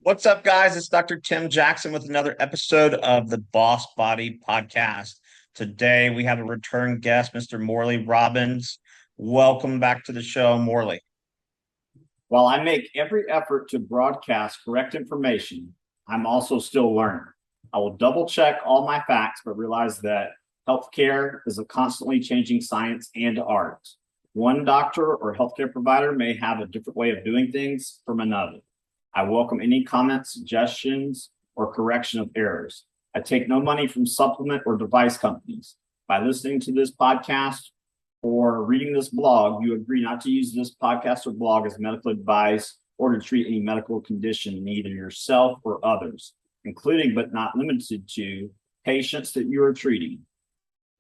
What's up, guys? It's Dr. Tim Jackson with another episode of the Boss Body Podcast. Today we have a return guest, Mr. Morley Robbins. Welcome back to the show, Morley. While I make every effort to broadcast correct information, I'm also still learning. I will double check all my facts, but realize that healthcare is a constantly changing science and art. One doctor or healthcare provider may have a different way of doing things from another. I welcome any comments, suggestions, or correction of errors. I take no money from supplement or device companies. By listening to this podcast or reading this blog, you agree not to use this podcast or blog as medical advice or to treat any medical condition in either yourself or others, including but not limited to patients that you are treating.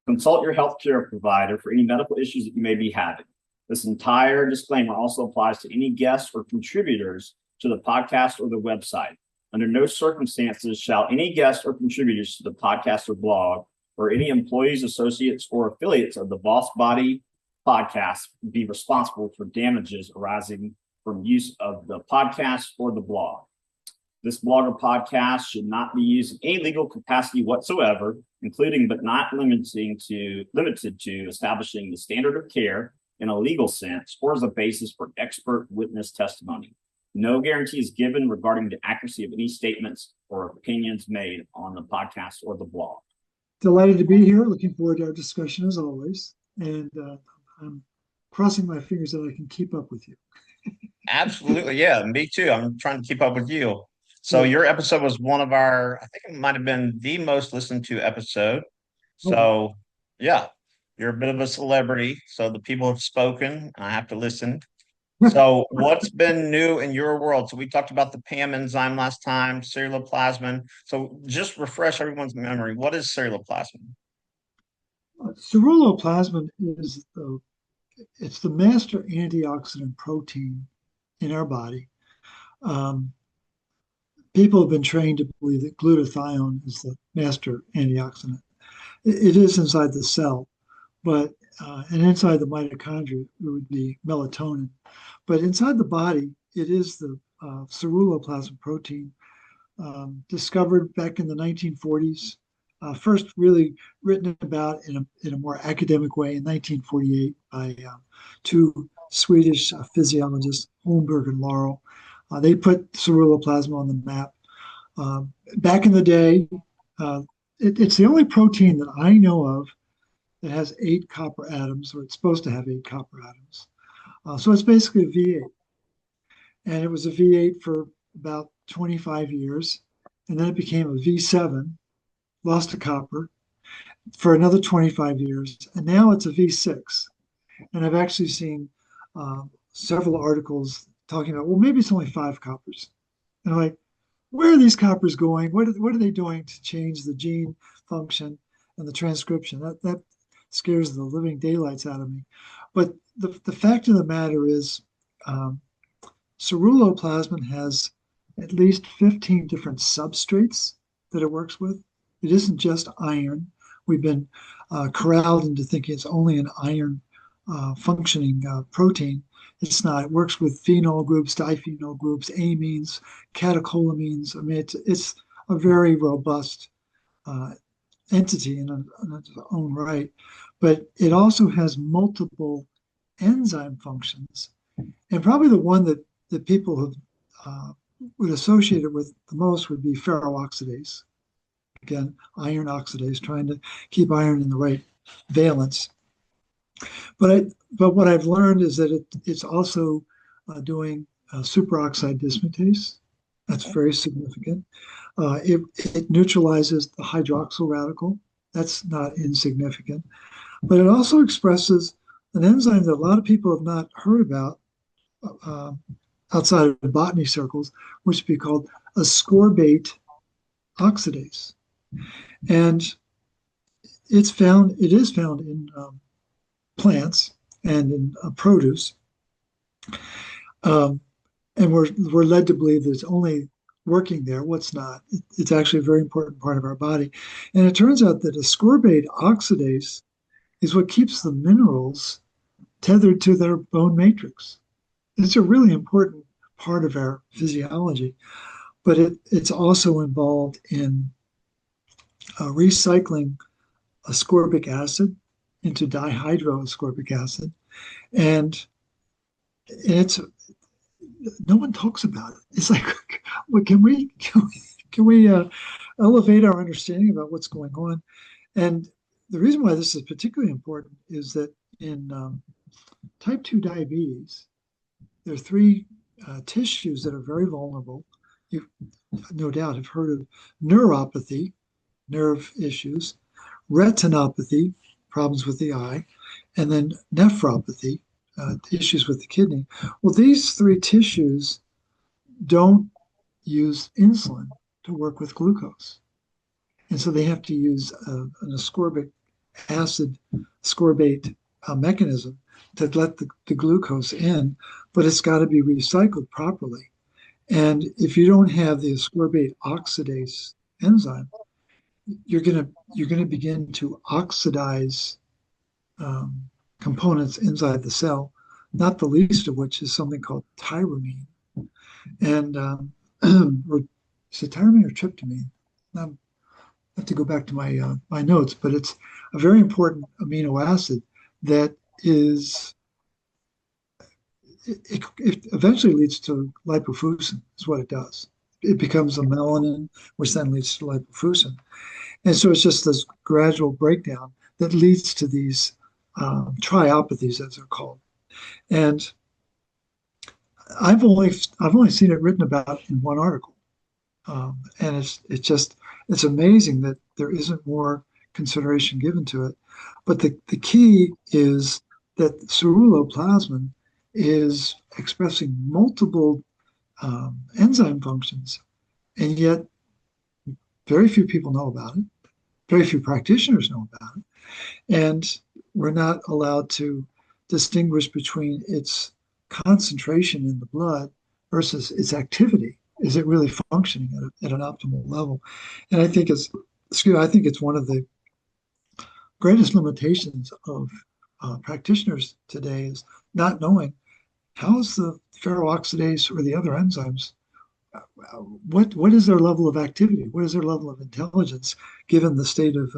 Consult your healthcare provider for any medical issues that you may be having. This entire disclaimer also applies to any guests or contributors to the podcast or the website. Under no circumstances shall any guest or contributors to the podcast or blog or any employees, associates, or affiliates of the Boss Body podcast be responsible for damages arising from use of the podcast or the blog. This blog or podcast should not be used in any legal capacity whatsoever, including but not limited to establishing the standard of care in a legal sense or as a basis for expert witness testimony. No guarantee is given regarding the accuracy of any statements or opinions made on the podcast or the blog. Delighted to be here. Looking forward to our discussion as always. And I'm crossing my fingers that I can keep up with you. Absolutely. Yeah, me too. I'm trying to keep up with you. So your episode was one of our, I think it might have been the most listened to episode. So yeah, you're a bit of a celebrity. So the people have spoken. I have to listen. So what's been new in your world? So we talked about the PAM enzyme last time, ceruloplasmin. So just refresh everyone's memory. What is ceruloplasmin? Ceruloplasmin is it's the master antioxidant protein in our body. People have been trained to believe that glutathione is the master antioxidant. It is inside the cell, but and inside the mitochondria, it would be melatonin. But inside the body, it is the ceruloplasmin protein discovered back in the 1940s. First really written about in a more academic way in 1948 by two Swedish physiologists, Holmberg and Laurel. They put ceruloplasmin on the map. Back in the day, it's the only protein that I know of that has 8 copper atoms, or it's supposed to have 8 copper atoms. So it's basically a V8. And it was a V8 for about 25 years. And then it became a V7, lost to copper, for another 25 years. And now it's a V6. And I've actually seen several articles talking about, well, maybe it's only 5 coppers. And I'm like, where are these coppers going? What are they doing to change the gene function and the transcription? That scares the living daylights out of me. But the fact of the matter is, ceruloplasmin has at least 15 different substrates that it works with. It isn't just iron. We've been corralled into thinking it's only an iron functioning protein. It's not. It works with phenol groups, diphenol groups, amines, catecholamines. I mean, it's a very robust entity in its own right. But it also has multiple enzyme functions. And probably the one that people have would associate it with the most would be ferroxidase. Again, iron oxidase, trying to keep iron in the right valence. But what I've learned is that it's also doing superoxide dismutase. That's very significant. It neutralizes the hydroxyl radical. That's not insignificant. But it also expresses an enzyme that a lot of people have not heard about outside of botany circles, which would be called ascorbate oxidase. And it is found in plants and in produce. And we're led to believe that it's only working there. What's not? It's actually a very important part of our body. And it turns out that ascorbate oxidase is what keeps the minerals tethered to their bone matrix. It's a really important part of our physiology. but it's also involved in recycling ascorbic acid into dihydroascorbic acid, and it's no one talks about it. It's like, well, can we elevate our understanding about what's going on? And the reason why this is particularly important is that in type 2 diabetes, there are three tissues that are very vulnerable. You no doubt have heard of neuropathy, nerve issues, retinopathy, problems with the eye, and then nephropathy, issues with the kidney. Well, these three tissues don't use insulin to work with glucose. And so they have to use an ascorbic acid ascorbate mechanism to let the glucose in, but it's got to be recycled properly. And if you don't have the ascorbate oxidase enzyme, you're gonna begin to oxidize um, components inside the cell, not the least of which is something called tyramine. And or is it tyramine or tryptamine? I have to go back to my notes, but it's a very important amino acid that is it eventually leads to lipofuscin. Is what it does. It becomes a melanin, which then leads to lipofuscin. And so it's just this gradual breakdown that leads to these triopathies, as they're called. And I've only seen it written about in one article, and it's amazing that there isn't more consideration given to it. But the key is that ceruloplasmin is expressing multiple enzyme functions, and yet very few people know about it. Very few practitioners know about it, and we're not allowed to distinguish between its concentration in the blood versus its activity. Is it really functioning at an optimal level? And I think it's one of the greatest limitations of practitioners today is not knowing how's the ferroxidase or the other enzymes. What is their level of activity? What is their level of intelligence given the state of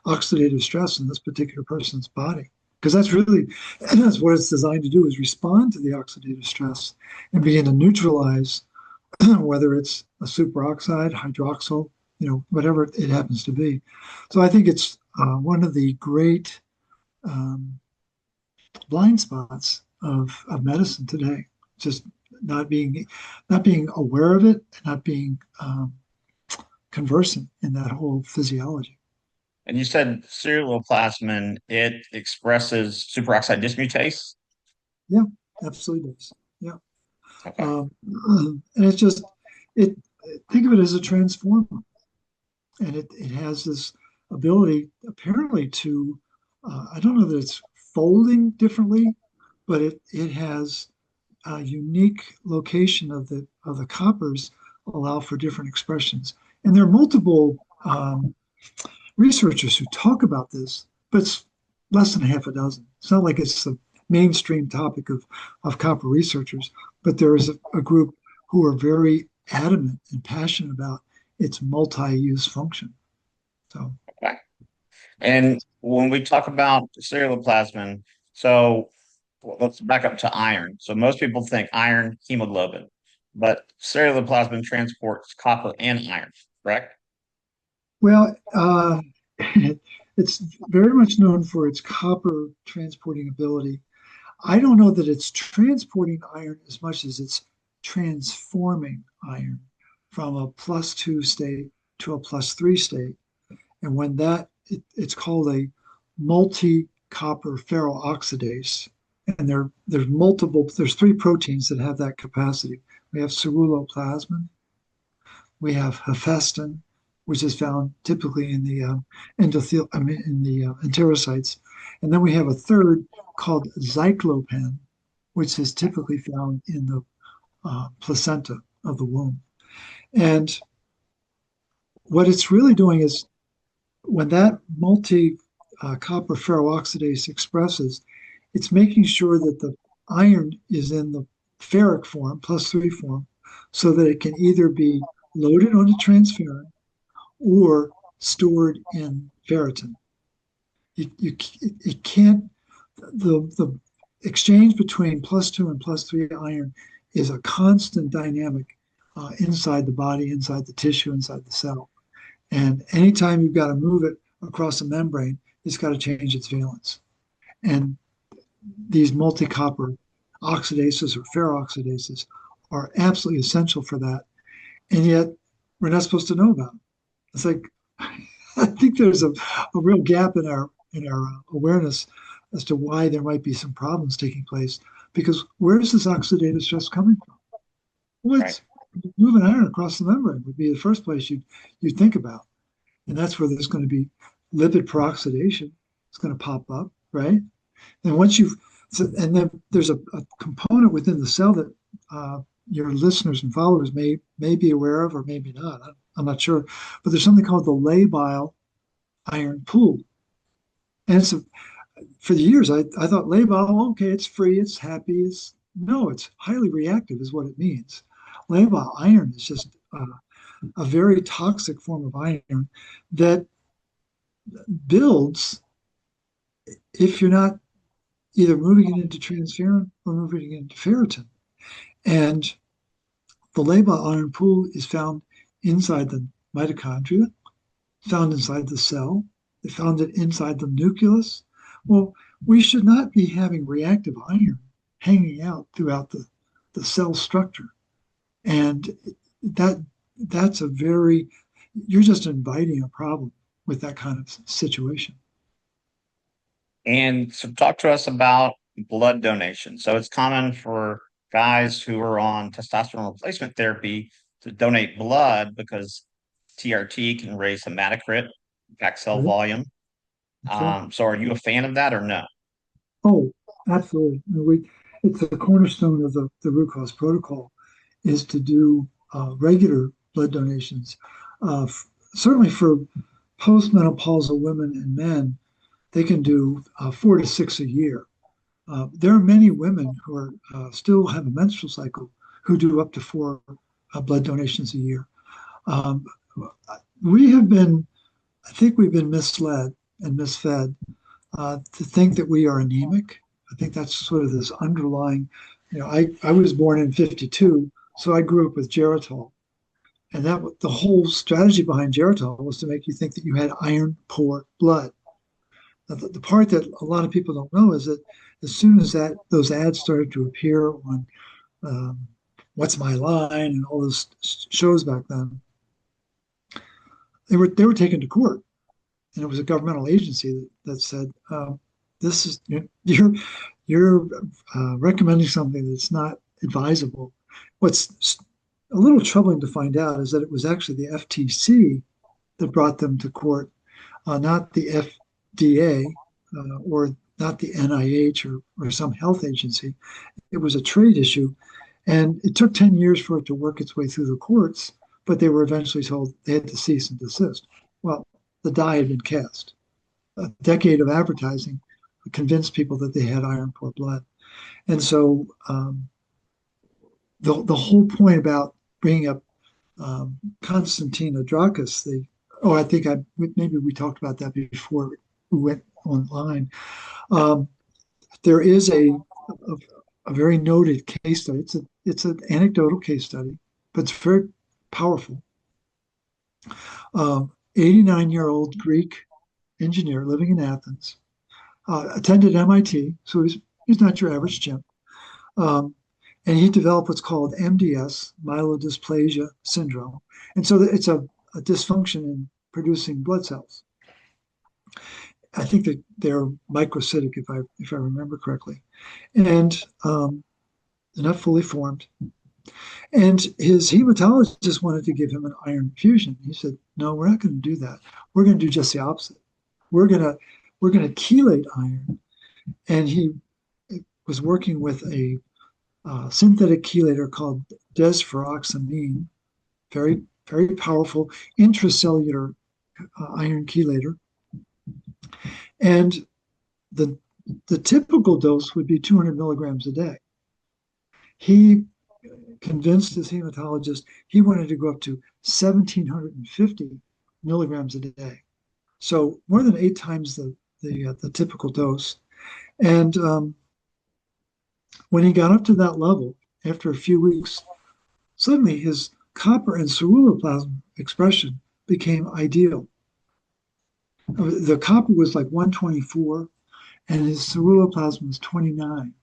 oxidative stress in this particular person's body? Because that's what it's designed to do, is respond to the oxidative stress and begin to neutralize whether it's a superoxide, hydroxyl, whatever it happens to be. So I think it's one of the great blind spots of medicine today. Just not being aware of it, not being conversant in that whole physiology. And you said ceruloplasmin, it expresses superoxide dismutase? Yeah, absolutely does. Yeah. Okay. And it's just it think of it as a transformer, and it has this ability apparently to I don't know that it's folding differently, but it has a unique location of the coppers allow for different expressions. And there are multiple researchers who talk about this, but it's less than half a dozen. It's not like it's the mainstream topic of copper researchers, but there is a group who are very adamant and passionate about its multi-use function. So, Okay. And when we talk about ceruloplasmin, so let's back up to iron. So most people think iron, hemoglobin, but ceruloplasmin transports copper and iron, correct? well, it's very much known for its copper transporting ability. I don't know that it's transporting iron as much as it's transforming iron from a +2 state to a +3 state. And when it's called a multi-copper ferroxidase. And there's three proteins that have that capacity. We have ceruloplasmin, we have hephaestin, which is found typically in the enterocytes, and then we have a third called cyclopen, which is typically found in the placenta of the womb. And what it's really doing is when that multi copper ferroxidase expresses, it's making sure that the iron is in the ferric form, +3 form, so that it can either be loaded onto transferrin or stored in ferritin. It can't, the exchange between +2 and +3 iron is a constant dynamic inside the body, inside the tissue, inside the cell. And anytime you've got to move it across the membrane, it's got to change its valence. And these multi-copper oxidases or ferroxidases are absolutely essential for that. And yet we're not supposed to know about them. It's like, I think there's a real gap in our awareness as to why there might be some problems taking place. Because where is this oxidative stress coming from? Well, it's moving iron across the membrane would be the first place you'd think about. And that's where there's going to be lipid peroxidation. It's going to pop up, right? And once and then there's a component within the cell that your listeners and followers may be aware of or maybe not. I'm not sure. But there's something called the labile iron pool. And for the years, I thought labile, okay, it's free, it's happy. No, it's highly reactive is what it means. Labile iron is just a very toxic form of iron that builds if you're not either moving it into transferrin or moving it into ferritin. And the labile iron pool is found inside the mitochondria, found inside the cell, they found it inside the nucleus. Well, we should not be having reactive iron hanging out throughout the cell structure. And that's you're just inviting a problem with that kind of situation. And so talk to us about blood donation. So it's common for guys who are on testosterone replacement therapy to donate blood because TRT can raise hematocrit, impact cell volume. So are you a fan of that or no? Oh, absolutely. It's a cornerstone of the root cause protocol is to do regular blood donations. Certainly for postmenopausal women and men, they can do 4 to 6 a year. There are many women who are still have a menstrual cycle who do up to 4 blood donations a year. I think we've been misled and misfed to think that we are anemic. I think that's sort of this underlying, I was born in 52, so I grew up with Geritol. And the whole strategy behind Geritol was to make you think that you had iron poor blood. Now, the part that a lot of people don't know is that as soon as those ads started to appear on What's My Line and all those shows back then, they were taken to court, and it was a governmental agency that said, "This is you're recommending something that's not advisable." What's a little troubling to find out is that it was actually the FTC that brought them to court, not the FDA or not the NIH or some health agency. It was a trade issue, and it took 10 years for it to work its way through the courts, but they were eventually told they had to cease and desist. Well, the die had been cast. A decade of advertising convinced people that they had iron poor blood. And so the whole point about bringing up Constantine Adrakis, I think maybe we talked about that before we went online. There is a very noted case study. It's an anecdotal case study, but it's very powerful. 89-year-old Greek engineer living in Athens, attended MIT, so he's not your average chimp. And he developed what's called MDS, myelodysplasia syndrome. And so it's a dysfunction in producing blood cells. I think that they're microcytic, if I remember correctly, and they're not fully formed. And his hematologist wanted to give him an iron infusion. He said, "No, we're not going to do that. We're going to do just the opposite. We're going to chelate iron." And he was working with a synthetic chelator called desferoxamine, very, very powerful intracellular iron chelator. And the typical dose would be 200 milligrams a day. He convinced his hematologist he wanted to go up to 1,750 milligrams a day. So more than 8 times the typical dose. And when he got up to that level, after a few weeks, suddenly his copper and ceruloplasmin expression became ideal. The copper was like 124, and his ceruloplasmin was 29.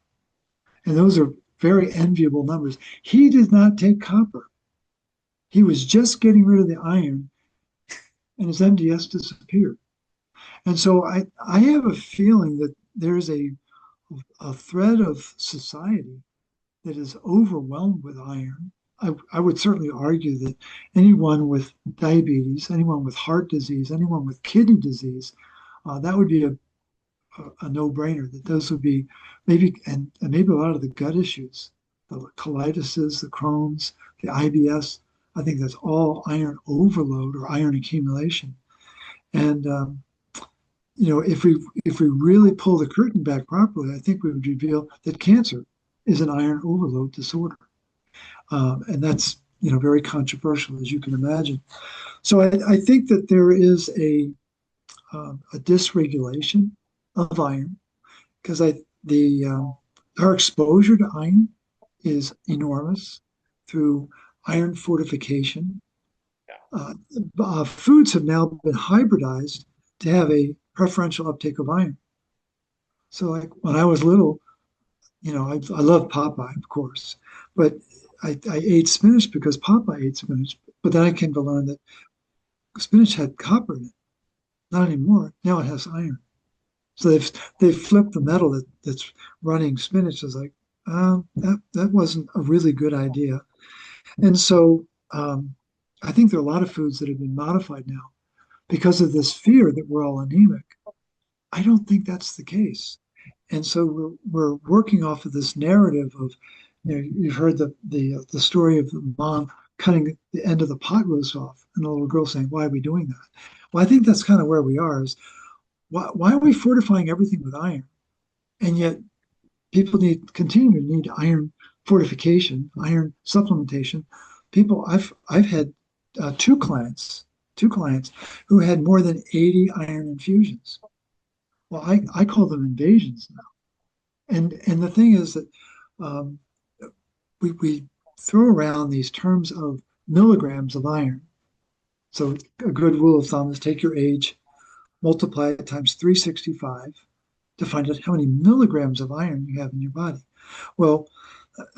And those are very enviable numbers. He did not take copper. He was just getting rid of the iron, and his MDS disappeared. And so I have a feeling that there's a thread of society that is overwhelmed with iron. I would certainly argue that anyone with diabetes, anyone with heart disease, anyone with kidney disease, that would be a no-brainer. That those would be maybe, and maybe a lot of the gut issues, the colitis, the Crohn's, the IBS. I think that's all iron overload or iron accumulation. And if we really pull the curtain back properly, I think we would reveal that cancer is an iron overload disorder, and that's very controversial, as you can imagine. So I think that there is a dysregulation of iron because our exposure to iron is enormous through iron fortification. Foods have now been hybridized to have a preferential uptake of iron. So like when I was little, I love Popeye, of course, but I ate spinach because Popeye ate spinach. But then I came to learn that spinach had copper in it. Not anymore. Now it has iron. So they've flipped the metal that's running spinach. Is like that wasn't a really good idea. And so I think there are a lot of foods that have been modified now because of this fear that we're all anemic. I don't think that's the case. And so we're working off of this narrative of, you've heard the story of the mom cutting the end of the pot roast off, and the little girl saying, "Why are we doing that?" Well, I think that's kind of where we are. Is why are we fortifying everything with iron, and yet people continue to need iron fortification, iron supplementation. I've had two clients who had more than 80 iron infusions. Well, I call them invasions now. And the thing is that we throw around these terms of milligrams of iron. So a good rule of thumb is take your age, multiply it times 365 to find out how many milligrams of iron you have in your body. Well,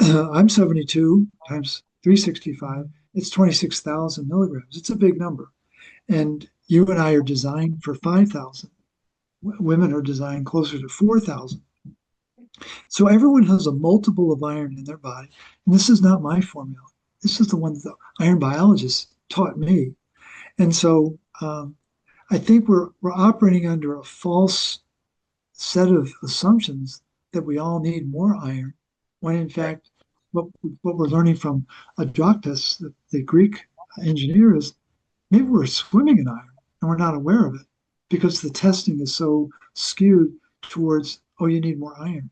I'm 72 times 365. It's 26,000 milligrams. It's a big number. And you and I are designed for 5,000. Women are designed closer to 4,000. So everyone has a multiple of iron in their body. And this is not my formula. This is the one that the iron biologist taught me. And so I think we're operating under a false set of assumptions that we all need more iron, when in fact, what we're learning from Adraktis, the Greek engineer, is maybe we're swimming in iron and we're not aware of it because the testing is so skewed towards, oh, you need more iron.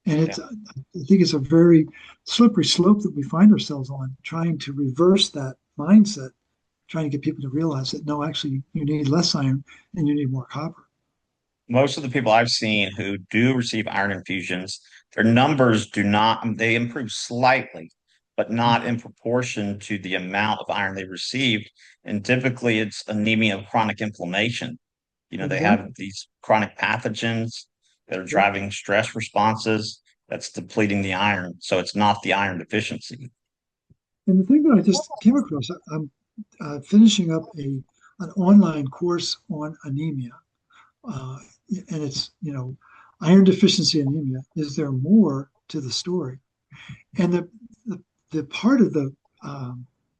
And I think it's a very slippery slope that we find ourselves on, trying to reverse that mindset, trying to get people to realize that, no, actually, you need less iron and you need more copper. Most of the people I've seen who do receive iron infusions, their numbers they improve slightly, but not in proportion to the amount of iron they received. And typically it's anemia of chronic inflammation. They have these chronic pathogens that are driving stress responses that's depleting the iron. So it's not the iron deficiency. And the thing that I just came across, I'm finishing up an online course on anemia. And it's, iron deficiency anemia. Is there more to the story? And the part of the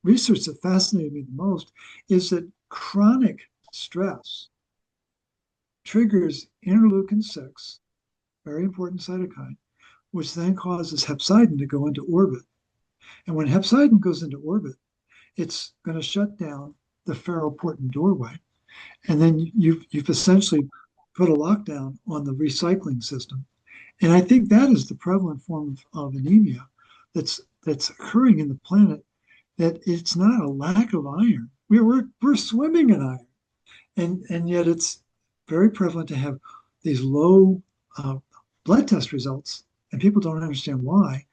research that fascinated me the most is that chronic stress triggers interleukin 6, very important cytokine, which then causes hepcidin to go into orbit. And when hepcidin goes into orbit, it's going to shut down the ferroportin doorway. And then you've essentially put a lockdown on the recycling system. And I think that is the prevalent form of anemia, that's occurring in the planet, that it's not a lack of iron. We're swimming in iron, and yet it's very prevalent to have these low uh, blood test results, and people don't understand why.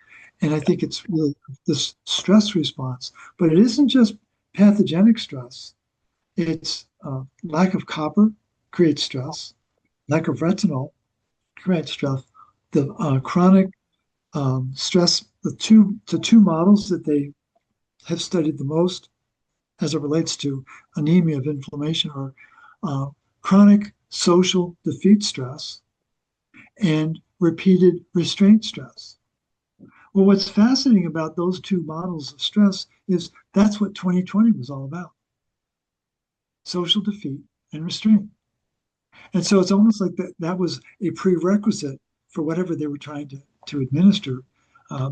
And I think it's really this stress response, but it isn't just pathogenic stress. It's lack of copper creates stress, lack of retinol creates stress. The chronic stress, the two models that they have studied the most as it relates to anemia of inflammation are uh, chronic social defeat stress and repeated restraint stress. Well, what's fascinating about those two models of stress is that's what 2020 was all about: social defeat and restraint. And so it's almost like that was a prerequisite for whatever they were trying to administer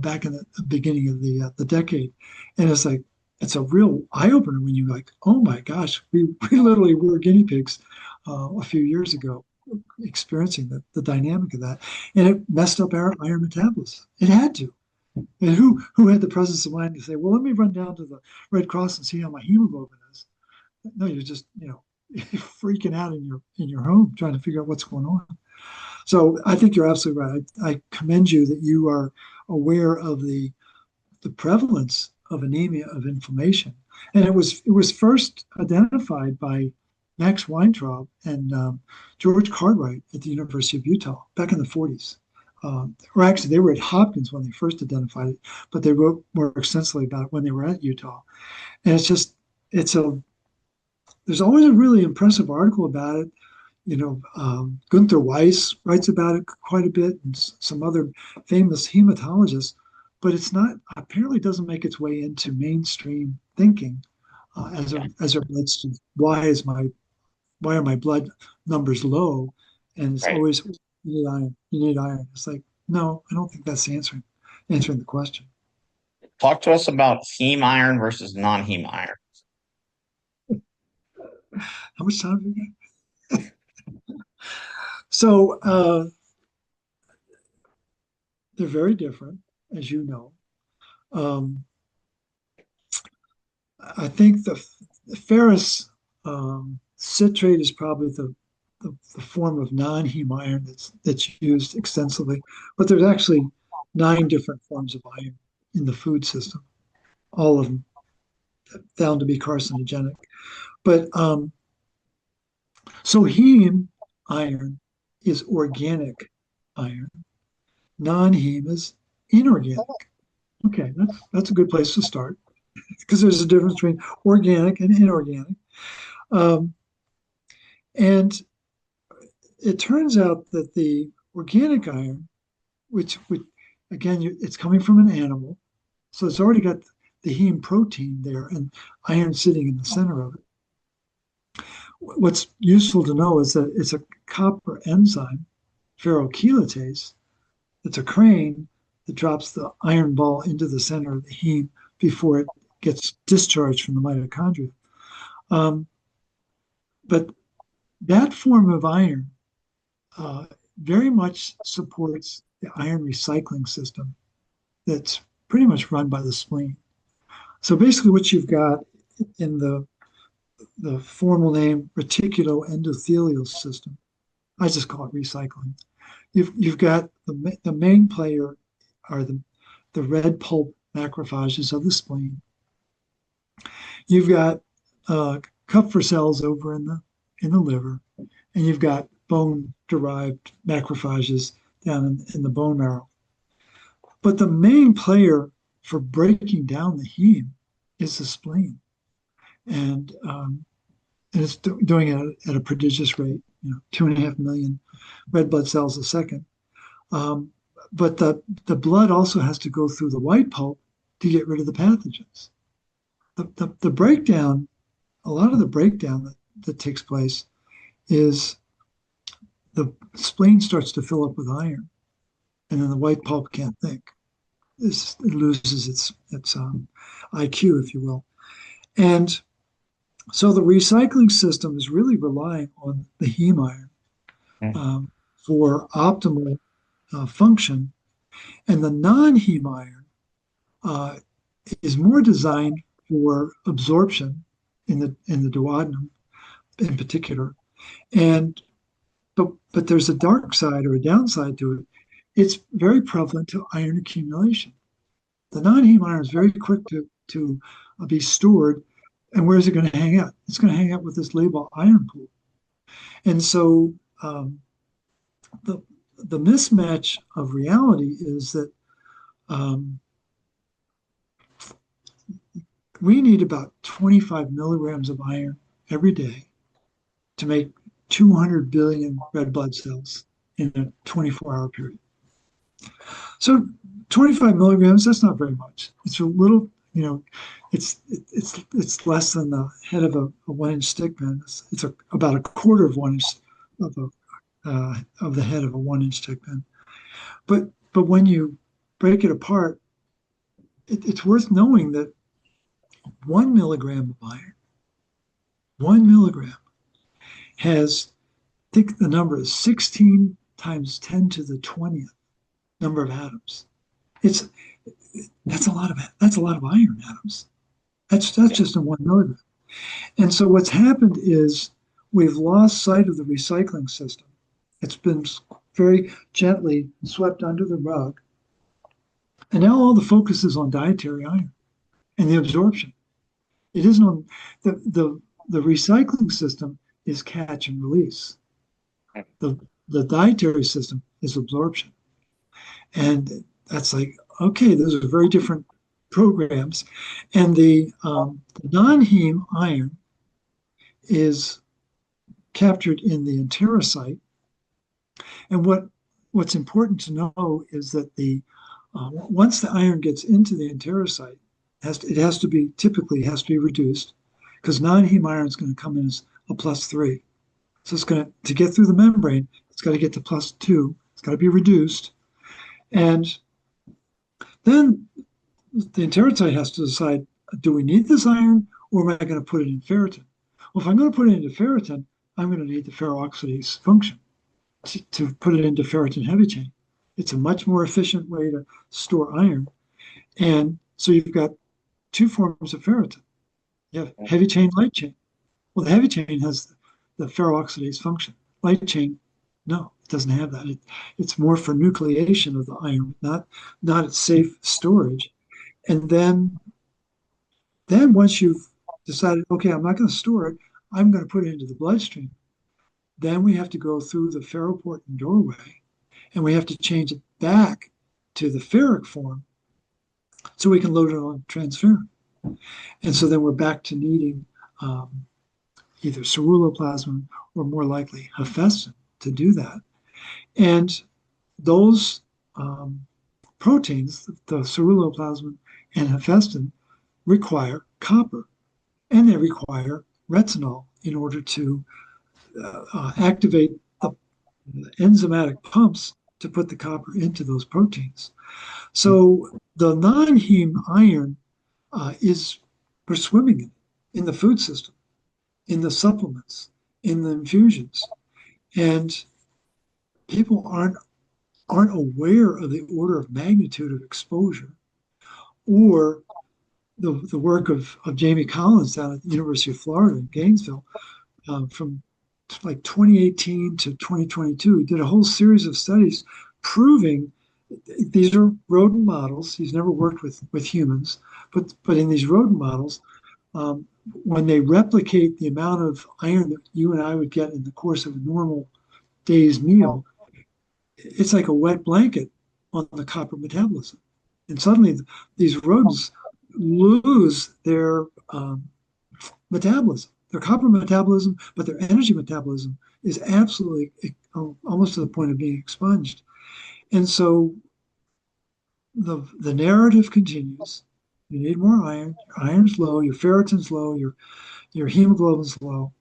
back in the beginning of the decade. And it's like, it's a real eye opener when you like, oh my gosh, we literally were guinea pigs a few years ago experiencing the dynamic of that. And it messed up our iron metabolism. It had to. And who had the presence of mind to say, well, let me run down to the Red Cross and see how my hemoglobin is? No, you're just, freaking out in your home trying to figure out what's going on. So I think you're absolutely right. I commend you that you are aware of the prevalence of anemia of inflammation, and it was first identified by Max Weintraub and George Cartwright at the University of Utah back in the 40s. Or actually, they were at Hopkins when they first identified it, but they wrote more extensively about it when they were at Utah. And there's always a really impressive article about it. Gunther Weiss writes about it quite a bit, and some other famous hematologists, but it's not, apparently doesn't make its way into mainstream thinking as it relates to why are my blood numbers low, and it's Right. always you need iron, you need iron. It's like, no, I don't think that's answering the question. Talk to us about heme iron versus non-heme iron. How much time have we got? So they're very different, as you know. Um, I think the ferrous citrate is probably the form of non-heme iron that's used extensively, but there's actually 9 different forms of iron in the food system, all of them found to be carcinogenic. But so heme iron is organic iron, non-heme is inorganic. Okay, that's a good place to start because there's a difference between organic and inorganic. Um, and it turns out that the organic iron, which again, it's coming from an animal, so it's already got the heme protein there and iron sitting in the center of it. What's useful to know is that it's a copper enzyme, ferrochelatase. It's a crane that drops the iron ball into the center of the heme before it gets discharged from the mitochondria. Um, but that form of iron very much supports the iron recycling system that's pretty much run by the spleen. So basically, what you've got in the formal name reticuloendothelial system, I just call it recycling. You've got the main player are the red pulp macrophages of the spleen. You've got Kupffer cells over in the liver, and you've got bone-derived macrophages down in the bone marrow. But the main player for breaking down the heme is the spleen, and it's doing it at a prodigious rate. 2.5 million red blood cells a second. But the blood also has to go through the white pulp to get rid of the pathogens. The breakdown, a lot of the breakdown that takes place is the spleen starts to fill up with iron, and then the white pulp can't think. It loses its IQ, if you will. And so the recycling system is really relying on the heme iron for optimal function. And the non-heme iron uh, is more designed for absorption in the duodenum in particular. And but there's a dark side or a downside to it. It's very prevalent to iron accumulation. The non-heme iron is very quick to be stored. And where is it going to hang out? It's going to hang out with this labile iron pool. And so the the mismatch of reality is that um, we need about 25 milligrams of iron every day to make 200 billion red blood cells in a 24-hour period. So 25 milligrams, that's not very much. It's a little, it's less than the head of a 1-inch stick pin. It's about a quarter of 1 inch of the head of a 1-inch stick pin. But when you break it apart, it's worth knowing that 1 milligram of iron, 1 milligram has, I think the number is 16 times 10 to the 20th number of atoms. It's that's a lot of iron atoms. That's just in 1 milligram. And so what's happened is we've lost sight of the recycling system. It's been very gently swept under the rug. And now all the focus is on dietary iron and the absorption. It isn't on the recycling system is catch and release. The dietary system is absorption. And that's like, okay, those are very different programs. And the non-heme iron is captured in the enterocyte. And what's important to know is that once the iron gets into the enterocyte, it typically has to be reduced, because non-heme iron is going to come in as a +3. So it's going to get through the membrane, it's got to get to +2. It's got to be reduced. And then the enterocyte has to decide, do we need this iron, or am I going to put it in ferritin? Well, if I'm going to put it into ferritin, I'm going to need the ferroxidase function to put it into ferritin heavy chain. It's a much more efficient way to store iron. And so you've got two forms of ferritin. You have heavy chain, light chain. Well, the heavy chain has the ferroxidase function. Light chain, no, it doesn't have that. It's more for nucleation of the iron, not its safe storage. And then once you've decided, okay, I'm not going to store it, I'm going to put it into the bloodstream. Then we have to go through the ferroportin doorway, and we have to change it back to the ferric form so we can load it on transferrin. And so then we're back to needing either ceruloplasmin or more likely hephaestin to do that. And those proteins, the ceruloplasmin and hephaestin, require copper, and they require retinol in order to activate the enzymatic pumps to put the copper into those proteins. So the non-heme iron we're swimming in the food system, in the supplements, in the infusions, and people aren't aware of the order of magnitude of exposure, or the work of Jamie Collins down at the University of Florida in Gainesville from like 2018 to 2022. He did a whole series of studies proving these are rodent models. He's never worked with humans, but in these rodent models, when they replicate the amount of iron that you and I would get in the course of a normal day's meal, it's like a wet blanket on the copper metabolism. And suddenly these rodents lose their metabolism, their copper metabolism, but their energy metabolism is absolutely almost to the point of being expunged. And so the narrative continues. You need more iron. Your iron's low. Your ferritin's low. Your hemoglobin's low.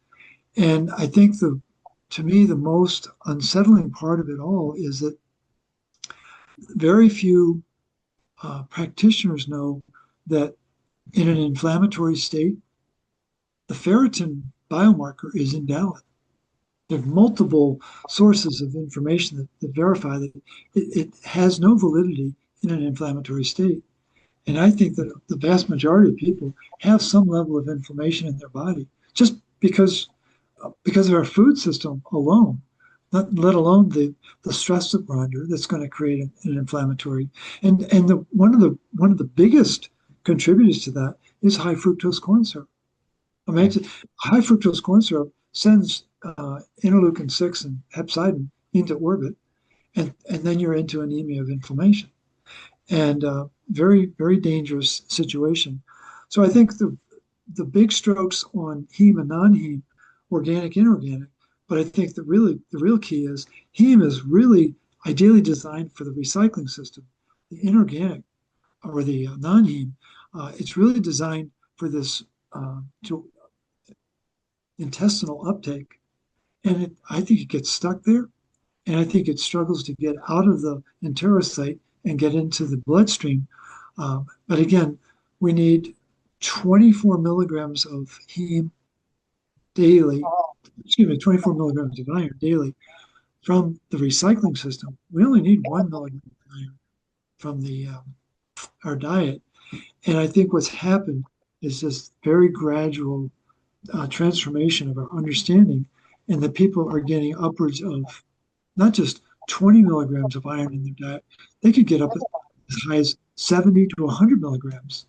And I think to me, the most unsettling part of it all is that very few practitioners know that in an inflammatory state, the ferritin biomarker is invalid. There are multiple sources of information that verify that it has no validity in an inflammatory state. And I think that the vast majority of people have some level of inflammation in their body just because of our food system alone, not let alone the stress that we're under that's going to create an inflammatory. And one of the biggest contributors to that is high fructose corn syrup. I mean, high fructose corn syrup sends interleukin 6 and hepcidin into orbit, and then you're into anemia of inflammation, and very, very dangerous situation. So I think the big strokes on heme and non-heme, organic, inorganic, but I think the real key is heme is really ideally designed for the recycling system. The inorganic or the non-heme, it's really designed for this to intestinal uptake, and I think it gets stuck there, and I think it struggles to get out of the enterocyte and get into the bloodstream. But again, we need 24 milligrams of heme daily, 24 milligrams of iron daily from the recycling system. We only need 1 milligram of iron from our diet. And I think what's happened is this very gradual transformation of our understanding, and that people are getting upwards of not just 20 milligrams of iron in their diet, they could get up as high as 70 to 100 milligrams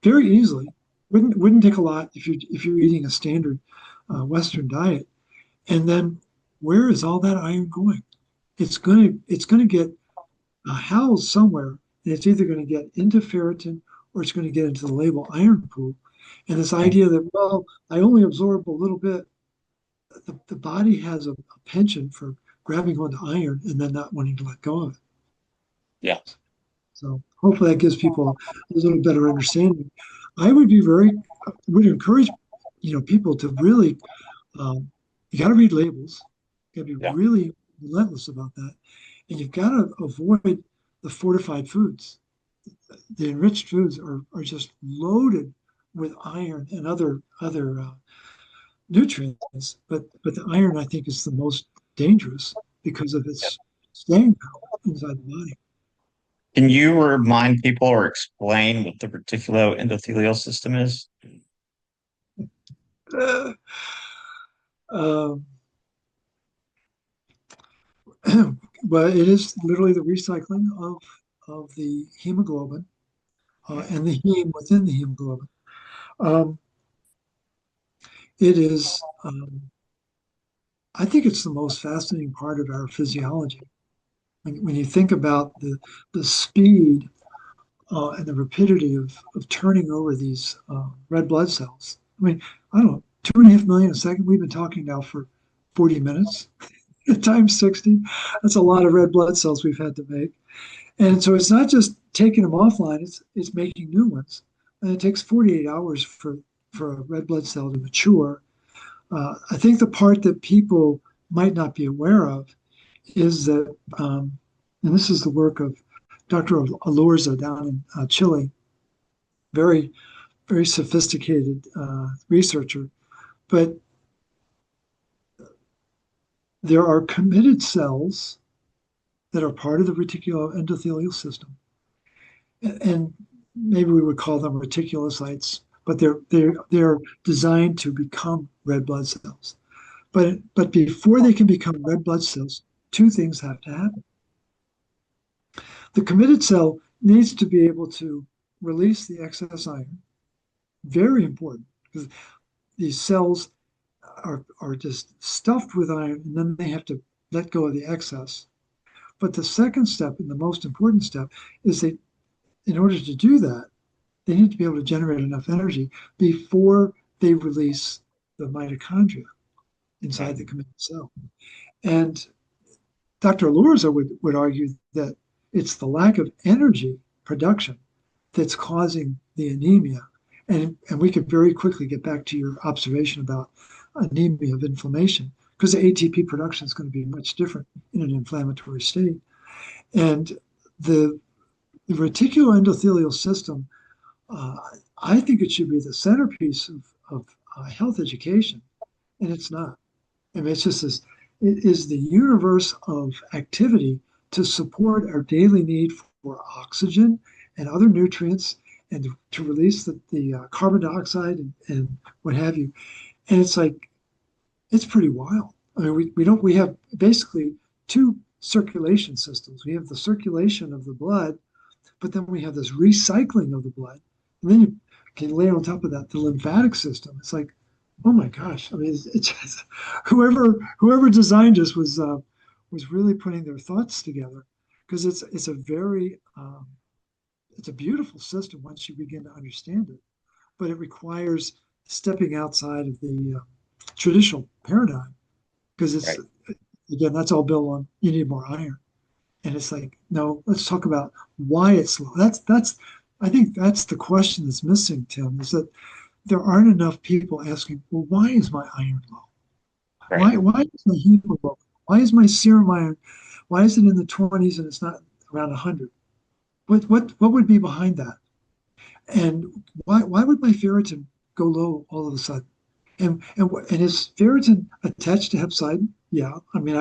very easily. Wouldn't take a lot if you're eating a standard Western diet. And then where is all that iron going? It's gonna get housed somewhere, and it's either going to get into ferritin or it's going to get into the label iron pool. And this idea that, well, I only absorb a little bit, the body has a penchant for grabbing onto iron and then not wanting to let go of it. Yeah. So hopefully that gives people a little better understanding. I would encourage, people to really, you got to read labels. You got to be Yeah. really relentless about that, and you've got to avoid the fortified foods. The enriched foods are just loaded with iron and other nutrients, but the iron I think is the most dangerous because of its staying power inside the body. Can you remind people or explain what the reticuloendothelial system is? Um, but it is literally the recycling of the hemoglobin and the heme within the hemoglobin. Um, it is, I think it's the most fascinating part of our physiology. When you think about the speed and the rapidity of turning over these red blood cells. I mean, I don't know, 2.5 million a second. We've been talking now for 40 minutes times 60. That's a lot of red blood cells we've had to make. And so it's not just taking them offline, it's making new ones. And it takes 48 hours for a red blood cell to mature. I think the part that people might not be aware of is that, and this is the work of Dr. Alorza down in Chile, very, very sophisticated researcher. But there are committed cells that are part of the reticuloendothelial system, and maybe we would call them reticulocytes, but they're designed to become red blood cells. But before they can become red blood cells, two things have to happen. The committed cell needs to be able to release the excess iron. Very important, because these cells are just stuffed with iron, and then they have to let go of the excess. But the second step, and the most important step, is that in order to do that, they need to be able to generate enough energy before they release the mitochondria inside the committed cell. And Dr. Alorza would argue that it's the lack of energy production that's causing the anemia. And we could very quickly get back to your observation about anemia of inflammation, because the ATP production is going to be much different in an inflammatory state. And the reticuloendothelial system, I think it should be the centerpiece of health education, and it's not. I mean, it's just this, it is the universe of activity to support our daily need for oxygen and other nutrients and to release the carbon dioxide and what have you. And it's like, it's pretty wild. I mean, we have basically two circulation systems. We have the circulation of the blood, but then we have this recycling of the blood. And then you can lay on top of that the lymphatic system. It's like, oh my gosh. I mean, it's just, whoever designed this was really putting their thoughts together, because it's a very it's a beautiful system once you begin to understand it, but it requires stepping outside of the traditional paradigm, because it's Right. again, that's all built on you need more iron. And it's like, no, let's talk about why it's low. That's I think that's the question that's missing, Tim, is that there aren't enough people asking, well, why is my iron low? Right. Why is my hemoglobin? Why is my serum iron? Why is it in the 20s and it's not around 100? What would be behind that? And why would my ferritin go low all of a sudden? And is ferritin attached to hepcidin? Yeah. I mean,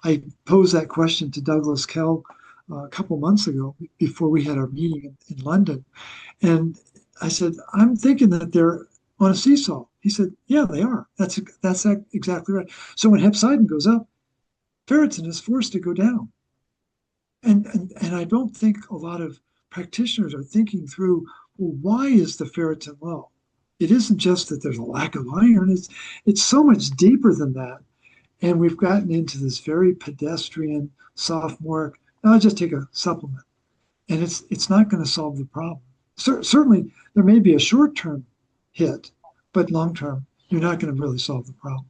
I posed that question to Douglas Kell a couple months ago before we had our meeting in London, and I said, I'm thinking that they're on a seesaw. He said, yeah, they are. That's exactly right. So when hepcidin goes up, ferritin is forced to go down. And I don't think a lot of practitioners are thinking through, well, why is the ferritin low? It isn't just that there's a lack of iron. It's so much deeper than that. And we've gotten into this very pedestrian, sophomoric, I'll just take a supplement. And it's not going to solve the problem. Certainly, there may be a short-term hit, but long-term, you're not going to really solve the problem.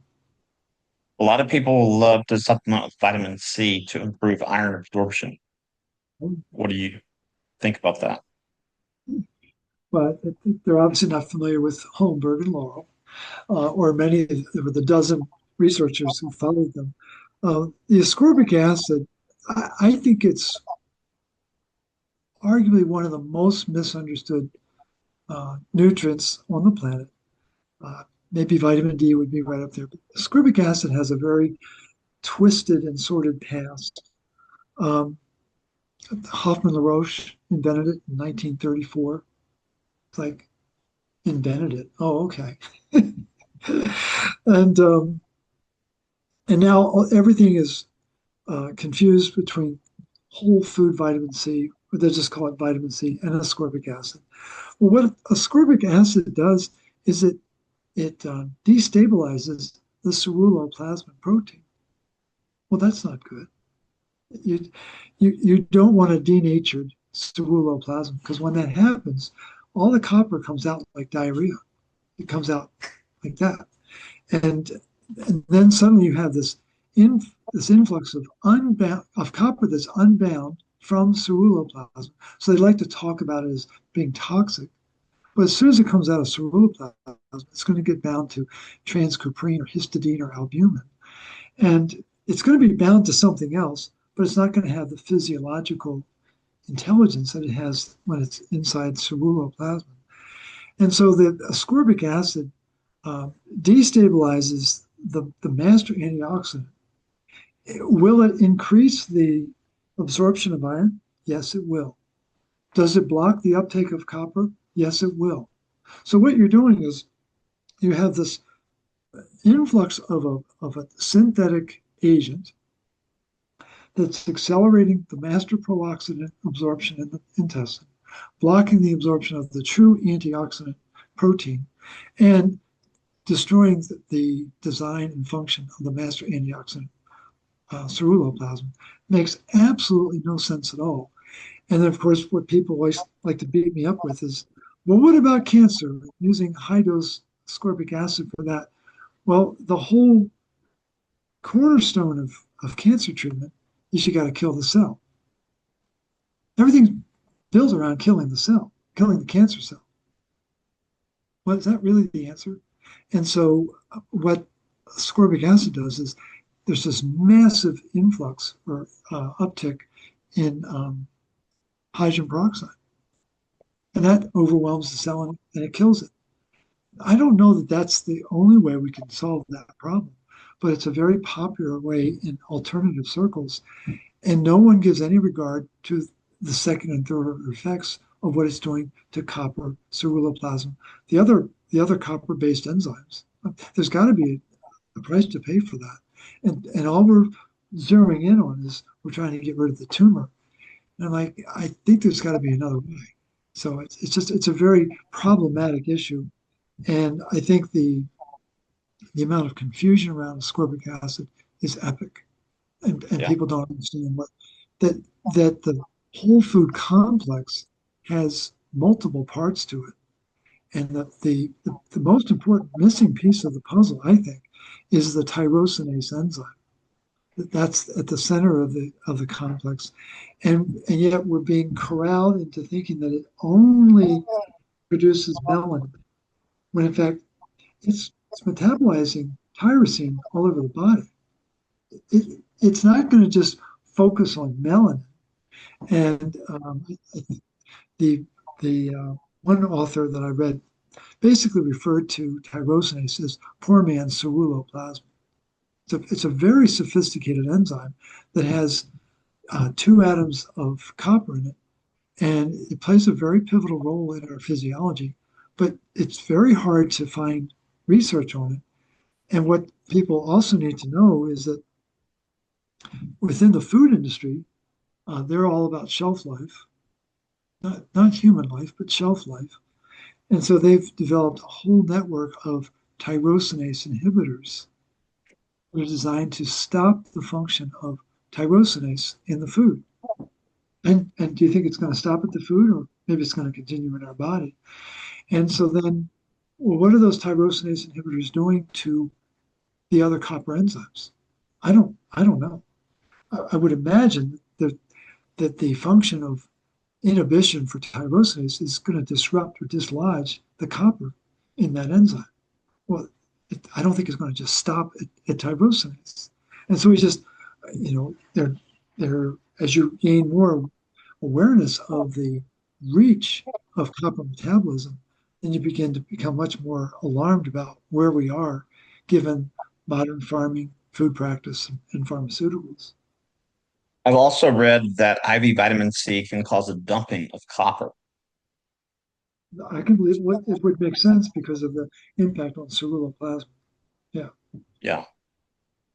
A lot of people love to supplement with vitamin C to improve iron absorption. What do you think about that? But they're obviously not familiar with Holmberg and Laurel, or many of the dozen researchers who followed them. The ascorbic acid, I think it's arguably one of the most misunderstood nutrients on the planet. Maybe vitamin D would be right up there. But ascorbic acid has a very twisted and sordid past. Um, Hoffman LaRoche invented it in 1934. It's like, invented it. Oh, okay. and and now everything is confused between whole food vitamin C, or they just call it vitamin C, and ascorbic acid. Well, what ascorbic acid does is it destabilizes the ceruloplasmin protein. Well, that's not good. You you don't want a denatured ceruloplasmin, because when that happens, all the copper comes out like diarrhea. It comes out like that, and and then suddenly you have this influx of copper that's unbound from ceruloplasmin. So they like to talk about it as being toxic. But as soon as it comes out of ceruloplasmin, it's going to get bound to transcuprine or histidine or albumin. And it's going to be bound to something else, but it's not going to have the physiological intelligence that it has when it's inside ceruloplasmin. And so the ascorbic acid destabilizes the master antioxidant. Will it increase the absorption of iron? Yes, it will. Does it block the uptake of copper? Yes, it will. So what you're doing is you have this influx of a synthetic agent that's accelerating the master pro-oxidant absorption in the intestine, blocking the absorption of the true antioxidant protein, and destroying the design and function of the master antioxidant ceruloplasmin. Makes absolutely no sense at all. And then, of course, what people always like to beat me up with is, well, what about cancer? Using high dose ascorbic acid for that. Well, the whole cornerstone of cancer treatment is you got to kill the cell. Everything's built around killing the cell, killing the cancer cell. Well, is that really the answer? And so what ascorbic acid does is there's this massive influx or uptick in hydrogen peroxide, and that overwhelms the cell and it kills it. I don't know that that's the only way we can solve that problem, but it's a very popular way in alternative circles, and no one gives any regard to the second and third order effects of what it's doing to copper ceruloplasmin, the other copper-based enzymes. There's got to be a price to pay for that. And all we're zeroing in on is we're trying to get rid of the tumor. And I'm like, I think there's got to be another way. So it's a very problematic issue. And I think the amount of confusion around ascorbic acid is epic. And Yeah. people don't understand that the whole food complex has multiple parts to it. And the most important missing piece of the puzzle, I think, is the tyrosinase enzyme. That's at the center of the complex. And yet we're being corralled into thinking that it only produces melanin, when in fact it's metabolizing tyrosine all over the body. It's not going to just focus on melanin. And the one author that I read basically referred to tyrosinase as poor man's ceruloplasmin. It's a very sophisticated enzyme that has 2 atoms of copper in it, and it plays a very pivotal role in our physiology. But it's very hard to find research on it. And what people also need to know is that within the food industry, they're all about shelf life, not human life, but shelf life. And so they've developed a whole network of tyrosinase inhibitors that are designed to stop the function of tyrosinase in the food. And do you think it's going to stop at the food, or maybe it's going to continue in our body? And so then, well, what are those tyrosinase inhibitors doing to the other copper enzymes? I don't know. I would imagine that the function of inhibition for tyrosinase is going to disrupt or dislodge the copper in that enzyme. Well, I don't think it's going to just stop at tyrosinase. And so we just, they're as you gain more awareness of the reach of copper metabolism, then you begin to become much more alarmed about where we are given modern farming, food practice, and pharmaceuticals. I've also read that IV vitamin C can cause a dumping of copper. I can believe it would make sense because of the impact on ceruloplasmin. Yeah. Yeah.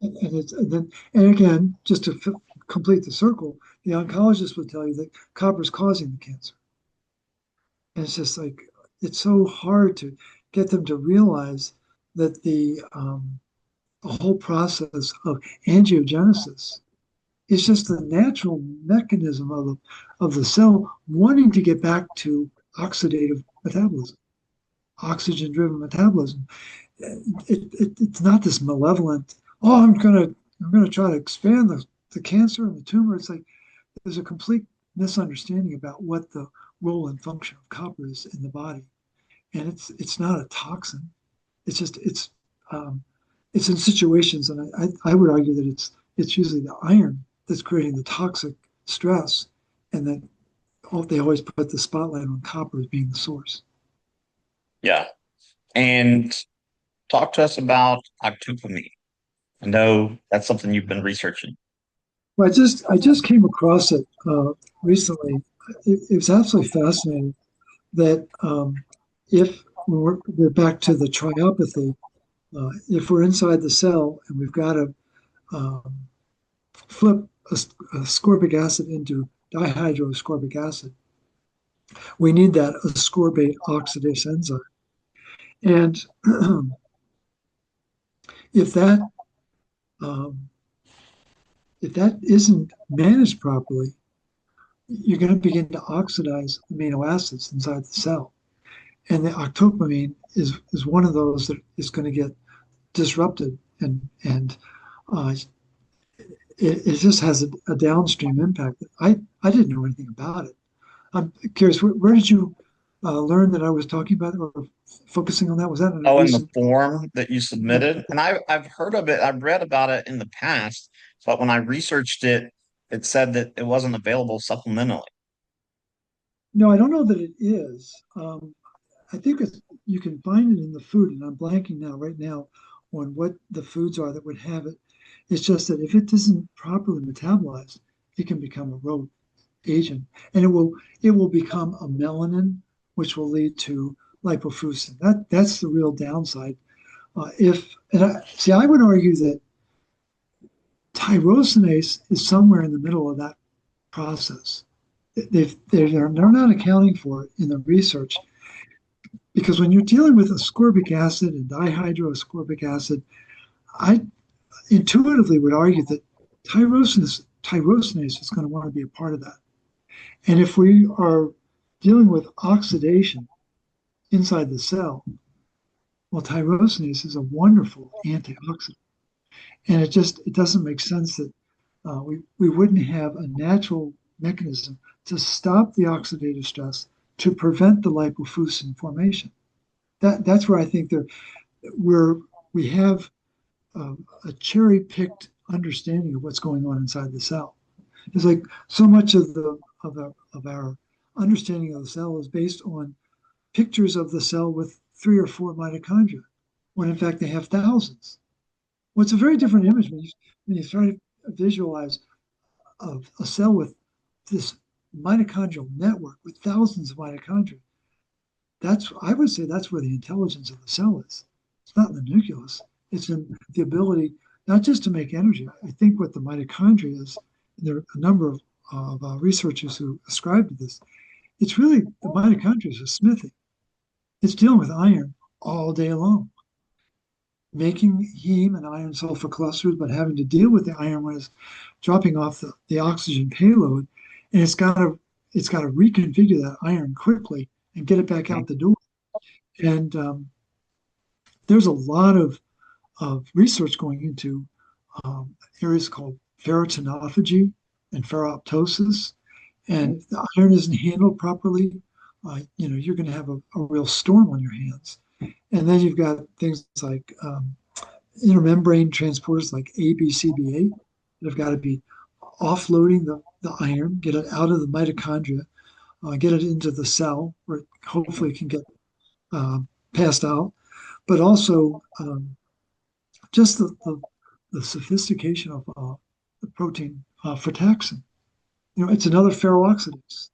And again, just to complete the circle, the oncologist would tell you that copper is causing the cancer. And it's just like, it's so hard to get them to realize that the whole process of angiogenesis is just the natural mechanism of the cell wanting to get back to oxidative metabolism, oxygen driven metabolism. It's not this malevolent, oh, I'm gonna try to expand the cancer and the tumor. It's like there's a complete misunderstanding about what the role and function of copper is in the body. And it's not a toxin. It's just it's in situations, and I would argue that it's usually the iron that's creating the toxic stress, and that they always put the spotlight on copper as being the source. Yeah. And talk to us about octopamine. I know that's something you've been researching. Well, I just came across it recently. It was absolutely fascinating that if we're back to the triopathy, if we're inside the cell and we've got to um, flip ascorbic acid into dihydroascorbic acid, we need that ascorbate oxidase enzyme. And if that um, if that isn't managed properly, you're going to begin to oxidize amino acids inside the cell. And the octopamine is one of those that is going to get disrupted, and it just has a downstream impact. I didn't know anything about it. I'm curious, where did you learn that I was talking about it or focusing on that? Was that in a Oh, in the recent? form that you Yeah. submitted. And I've heard of it, I've read about it in the past, but when I researched it, it said that it wasn't available supplementally. No, I don't know that it is. I think you can find it in the food, and I'm blanking now right now on what the foods are that would have it. It's just that if it isn't properly metabolized, it can become a road. agent, and it will become a melanin, which will lead to lipofuscin. That's the real downside. If and I would argue that tyrosinase is somewhere in the middle of that process. They're not accounting for it in the research because when you're dealing with ascorbic acid and dihydroascorbic acid, I intuitively would argue that tyrosinase is going to want to be a part of that. And if we are dealing with oxidation inside the cell, well, tyrosinase is a wonderful antioxidant. And it doesn't make sense that we wouldn't have a natural mechanism to stop the oxidative stress to prevent the lipofuscin formation. That's where I think we have a cherry picked understanding of what's going on inside the cell. It's like so much of our understanding of the cell is based on pictures of the cell with 3 or 4 mitochondria, when in fact they have thousands. Well, it's a very different image when you try to visualize a cell with this mitochondrial network with thousands of mitochondria. I would say that's where the intelligence of the cell is. It's not in the nucleus. It's in the ability not just to make energy. I think what the mitochondria is, there are a number of researchers who ascribe to this. It's really the mitochondria is a smithy. It's dealing with iron all day long, making heme and iron sulfur clusters, but having to deal with the iron when it's dropping off the oxygen payload, and it's got to reconfigure that iron quickly and get it back out the door. And there's a lot of research going into areas called ferritinophagy and ferroptosis, and if the iron isn't handled properly, you're going to have a real storm on your hands. And then you've got things like intermembrane transporters like ABCB8 that have got to be offloading the iron, get it out of the mitochondria, get it into the cell where it hopefully can get passed out, but also just the sophistication of the protein frataxin. It's another ferrooxidase.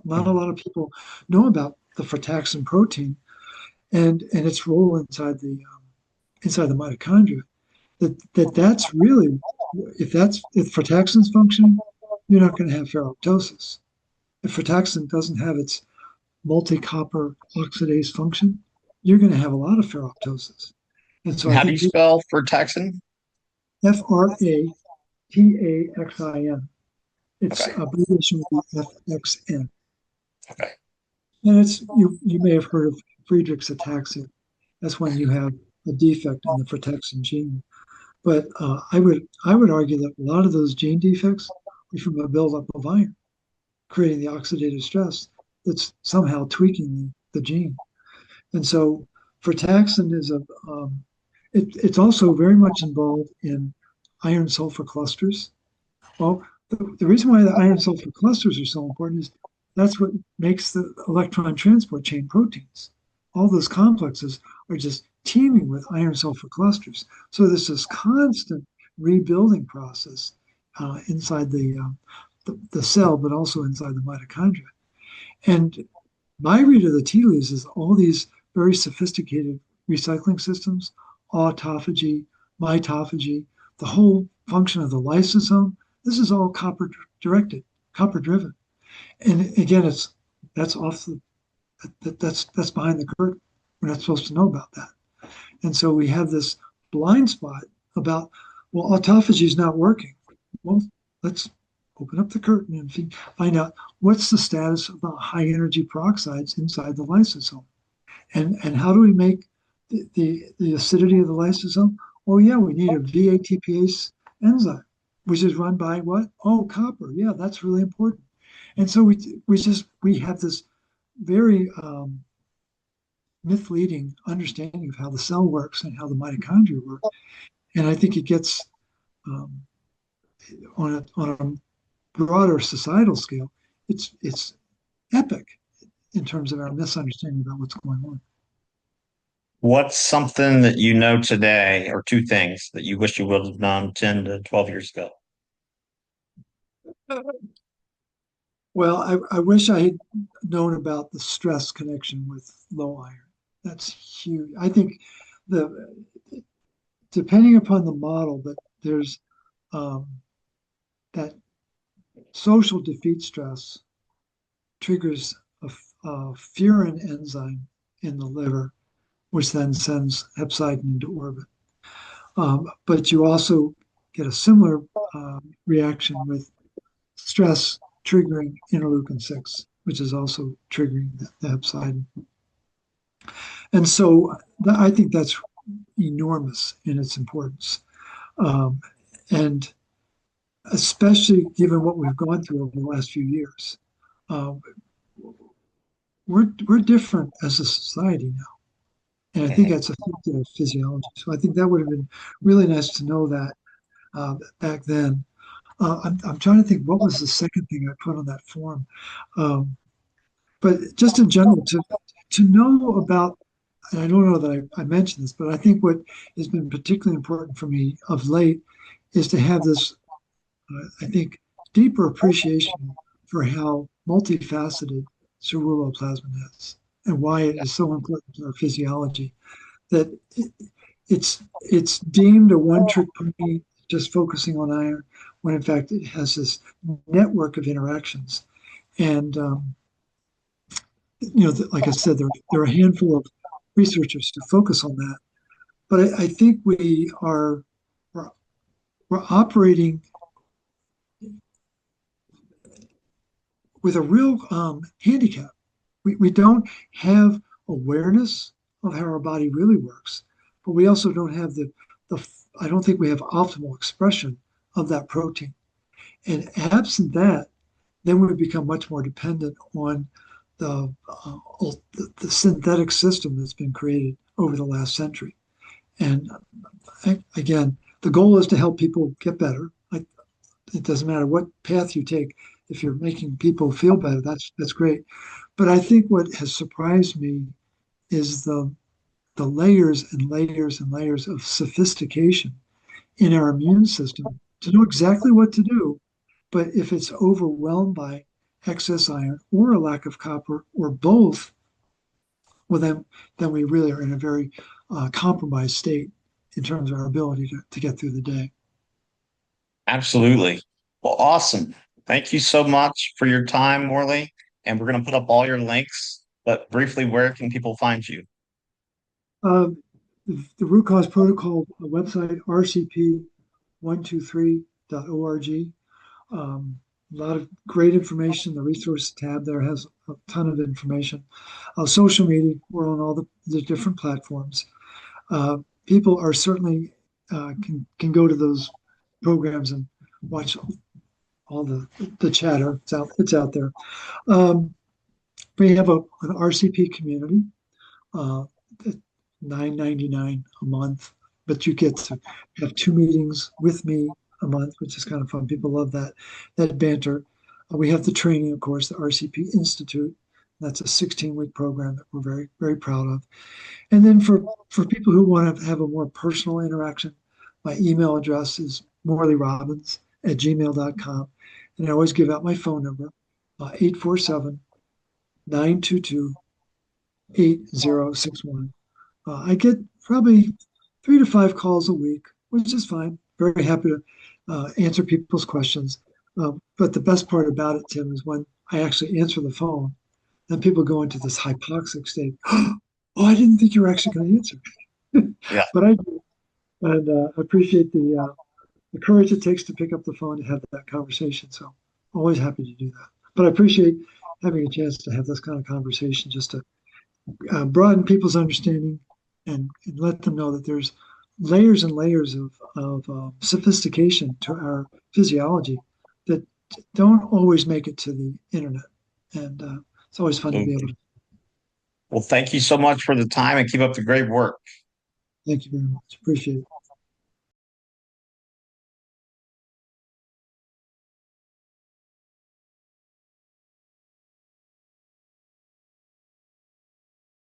Not a lot of people know about the frataxin protein and its role inside the mitochondria. That's really, if frataxin's functioning, you're not going to have ferroptosis. If frataxin doesn't have its multi-copper oxidase function, you're going to have a lot of ferroptosis. And so How do you spell frataxin? FRATAXIN. It's Okay. abbreviation would be FXN. Okay. And it's you may have heard of Friedreich's ataxia. That's when you have a defect in the frataxin gene. But I would argue that a lot of those gene defects are from a buildup of iron, creating the oxidative stress that's somehow tweaking the gene. And so frataxin is it's also very much involved in iron sulfur clusters. Well, the reason why the iron sulfur clusters are so important is that's what makes the electron transport chain proteins. All those complexes are just teeming with iron sulfur clusters. So there's this constant rebuilding process inside the cell, but also inside the mitochondria. And my read of the tea leaves is all these very sophisticated recycling systems, autophagy, mitophagy, the whole function of the lysosome. This is all copper directed, copper driven. And again, that's behind the curtain. We're not supposed to know about that. And so we have this blind spot about, well, autophagy is not working. Well, let's open up the curtain and find out what's the status of the high energy peroxides inside the lysosome. And how do we make the acidity of the lysosome? Oh yeah, we need a VATPase enzyme, which is run by what? Oh, copper. Yeah, that's really important. And so we have this very misleading understanding of how the cell works and how the mitochondria work. And I think it gets on a broader societal scale, it's epic in terms of our misunderstanding about what's going on. What's something that you know today, or two things that you wish you would have known 10 to 12 years ago? Well, I wish I had known about the stress connection with low iron. That's huge. I think the depending upon the model, but there's um, that social defeat stress triggers a furin enzyme in the liver, which then sends hepcidin into orbit. But you also get a similar reaction with stress triggering interleukin 6, which is also triggering the hepcidin. And so I think that's enormous in its importance. Um, and especially given what we've gone through over the last few years, uh, we're different as a society now. And I think Mhm. that's affected our physiology. So I think that would have been really nice to know that back then. I'm trying to think what was the second thing I put on that form. Um, but just in general, to know about, and I don't know that I mentioned this, but I think what has been particularly important for me of late is to have this, I think, deeper appreciation for how multifaceted ceruloplasmin is and why it is so important to our physiology. That it's deemed a one-trick pony, just focusing on iron, when in fact it has this network of interactions. And like I said, there are a handful of researchers who focus on that. But I think we're, we're operating with a real handicap. We don't have awareness of how our body really works, but we also don't have the I don't think we have optimal expression of that protein. And absent that, then we become much more dependent on the synthetic system that's been created over the last century. And again, the goal is to help people get better. Like, it doesn't matter what path you take. If you're making people feel better, that's great. But I think what has surprised me is the layers and layers and layers of sophistication in our immune system to know exactly what to do. But if it's overwhelmed by excess iron or a lack of copper or both, well, then we really are in a very compromised state in terms of our ability to get through the day. Absolutely. Well, awesome. Thank you so much for your time, Morley. And we're going to put up all your links. But briefly, where can people find you? Um, the root cause protocol website, rcp123.org. A lot of great information. The resource tab there has a ton of information. Social media, we're on all the different platforms. People are certainly can go to those programs and watch all the chatter. It's out there. Um, we have an RCP community, uh, $9.99 a month, but you get to have two meetings with me a month, which is kind of fun. People love that banter. We have the training, of course, the RCP Institute. That's a 16-week program that we're very, very proud of. And then for people who want to have a more personal interaction, my email address is morleyrobbins@gmail.com. And I always give out my phone number, 847 922 8061. I get probably 3 to 5 calls a week, which is fine. Very happy to answer people's questions. But the best part about it, Tim, is when I actually answer the phone, then people go into this hypoxic state. Oh, I didn't think you were actually going to answer. Yeah. But I do. And I appreciate the courage it takes to pick up the phone and have that conversation. So always happy to do that. But I appreciate having a chance to have this kind of conversation just to broaden people's understanding and let them know that there's layers and layers of sophistication to our physiology that don't always make it to the internet. And it's always fun to be able Absolutely. to. Well, thank you so much for the time and keep up the great work. Thank you very much. Appreciate it.